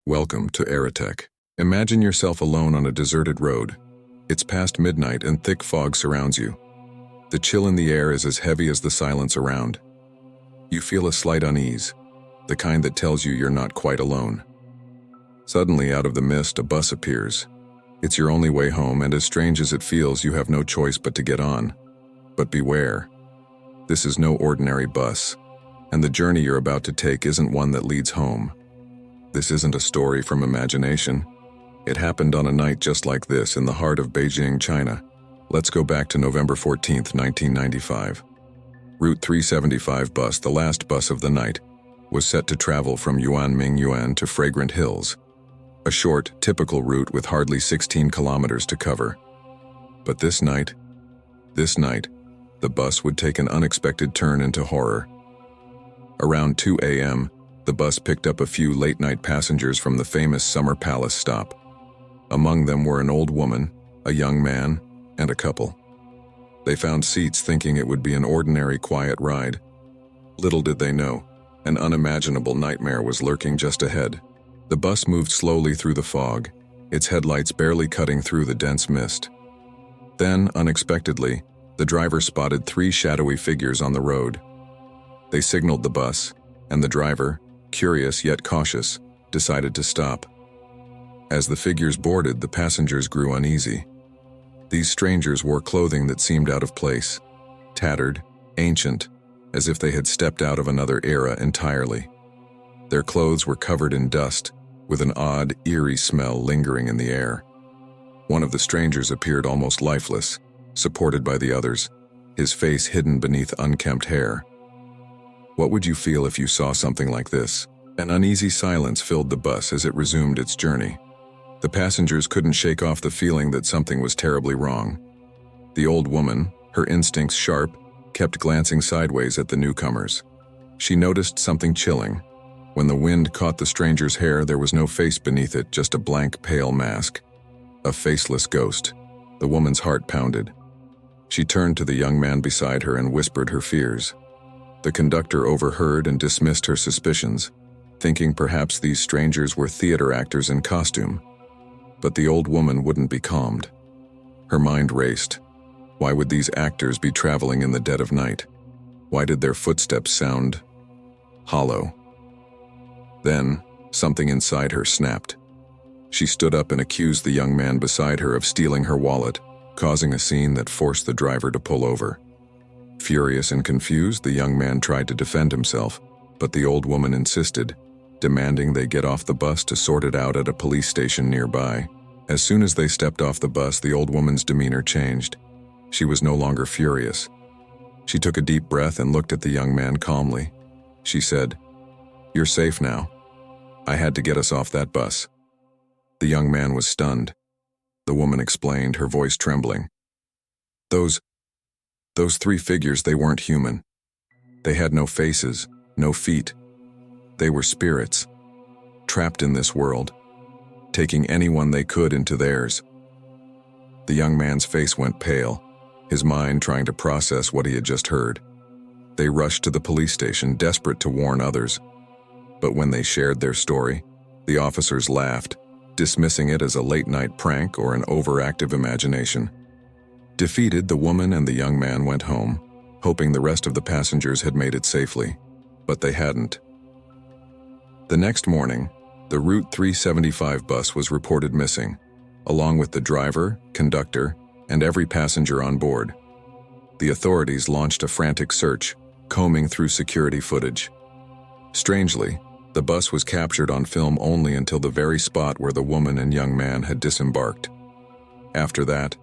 Welcome to EraTech. Imagine yourself alone on a deserted road. It's past midnight and thick fog surrounds you. The chill in the air is as heavy as the silence around. You feel a slight unease, the kind that tells you you're not quite alone. Suddenly, out of the mist, a bus appears. It's your only way home, and as strange as it feels, you have no choice but to get on. But beware. This is no ordinary bus, and the journey you're about to take isn't one that leads home. This isn't a story from imagination. It happened on a night just like this in the heart of Beijing, China. Let's go back to November 14th, 1995. Route 375 bus, the last bus of the night, was set to travel from Yuan to Fragrant Hills. A short, typical route with hardly 16 kilometers to cover. But this night, the bus would take an unexpected turn into horror. Around 2 a.m., the bus picked up a few late-night passengers from the famous Summer Palace stop. Among them were an old woman, a young man, and a couple. They found seats thinking it would be an ordinary quiet ride. Little did they know, an unimaginable nightmare was lurking just ahead. The bus moved slowly through the fog, its headlights barely cutting through the dense mist. Then, unexpectedly, the driver spotted 3 shadowy figures on the road. They signaled the bus, and the driver, curious yet cautious, decided to stop. As the figures boarded, the passengers grew uneasy. These strangers wore clothing that seemed out of place, tattered, ancient, as if they had stepped out of another era entirely. Their clothes were covered in dust, with an odd, eerie smell lingering in the air. One of the strangers appeared almost lifeless, supported by the others, his face hidden beneath unkempt hair. What would you feel if you saw something like this? An uneasy silence filled the bus as it resumed its journey. The passengers couldn't shake off the feeling that something was terribly wrong. The old woman, her instincts sharp, kept glancing sideways at the newcomers. She noticed something chilling. When the wind caught the stranger's hair, there was no face beneath it, just a blank, pale mask. A faceless ghost. The woman's heart pounded. She turned to the young man beside her and whispered her fears. The conductor overheard and dismissed her suspicions, thinking perhaps these strangers were theater actors in costume. But the old woman wouldn't be calmed. Her mind raced. Why would these actors be traveling in the dead of night? Why did their footsteps sound hollow? Then, something inside her snapped. She stood up and accused the young man beside her of stealing her wallet, causing a scene that forced the driver to pull over. Furious and confused, the young man tried to defend himself, but the old woman insisted, demanding they get off the bus to sort it out at a police station nearby. As soon as they stepped off the bus, the old woman's demeanor changed. She was no longer furious. She took a deep breath and looked at the young man calmly. She said, "You're safe now. I had to get us off that bus." The young man was stunned. The woman explained, her voice trembling. Those 3 figures, they weren't human. They had no faces, no feet. They were spirits, trapped in this world, taking anyone they could into theirs. The young man's face went pale, his mind trying to process what he had just heard. They rushed to the police station, desperate to warn others. But when they shared their story, the officers laughed, dismissing it as a late-night prank or an overactive imagination. Defeated, the woman and the young man went home, hoping the rest of the passengers had made it safely. But they hadn't. The next morning, the Route 375 bus was reported missing, along with the driver, conductor, and every passenger on board. The authorities launched a frantic search, combing through security footage. Strangely, the bus was captured on film only until the very spot where the woman and young man had disembarked. After that,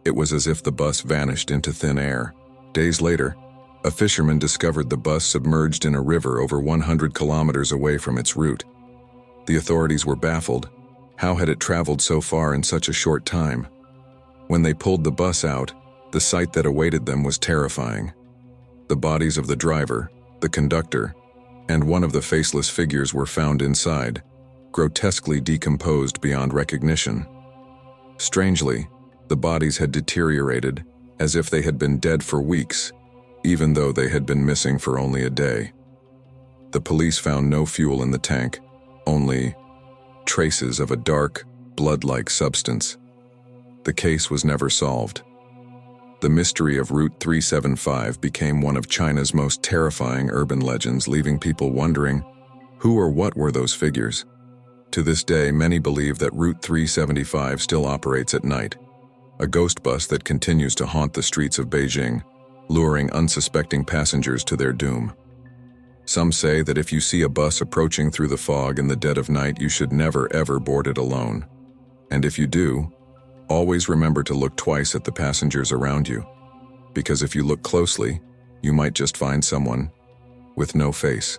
it was as if the bus vanished into thin air. Days later, a fisherman discovered the bus submerged in a river over 100 kilometers away from its route. The authorities were baffled. How had it traveled so far in such a short time? When they pulled the bus out, the sight that awaited them was terrifying. The bodies of the driver, the conductor, and one of the faceless figures were found inside, grotesquely decomposed beyond recognition. Strangely, the bodies had deteriorated, as if they had been dead for weeks, even though they had been missing for only a day. The police found no fuel in the tank, only traces of a dark, blood-like substance. The case was never solved. The mystery of Route 375 became one of China's most terrifying urban legends, leaving people wondering, who or what were those figures? To this day, many believe that Route 375 still operates at night, a ghost bus that continues to haunt the streets of Beijing, luring unsuspecting passengers to their doom. Some say that if you see a bus approaching through the fog in the dead of night, you should never ever board it alone. And if you do, always remember to look twice at the passengers around you, because if you look closely, you might just find someone with no face.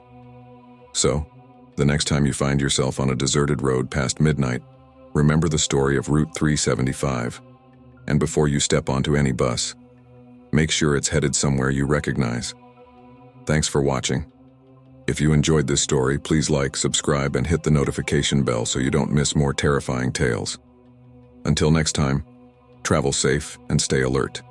So, the next time you find yourself on a deserted road past midnight, remember the story of Route 375. And before you step onto any bus, make sure it's headed somewhere you recognize. Thanks for watching. If you enjoyed this story, please like, subscribe, and hit the notification bell so you don't miss more terrifying tales. Until next time, travel safe and stay alert.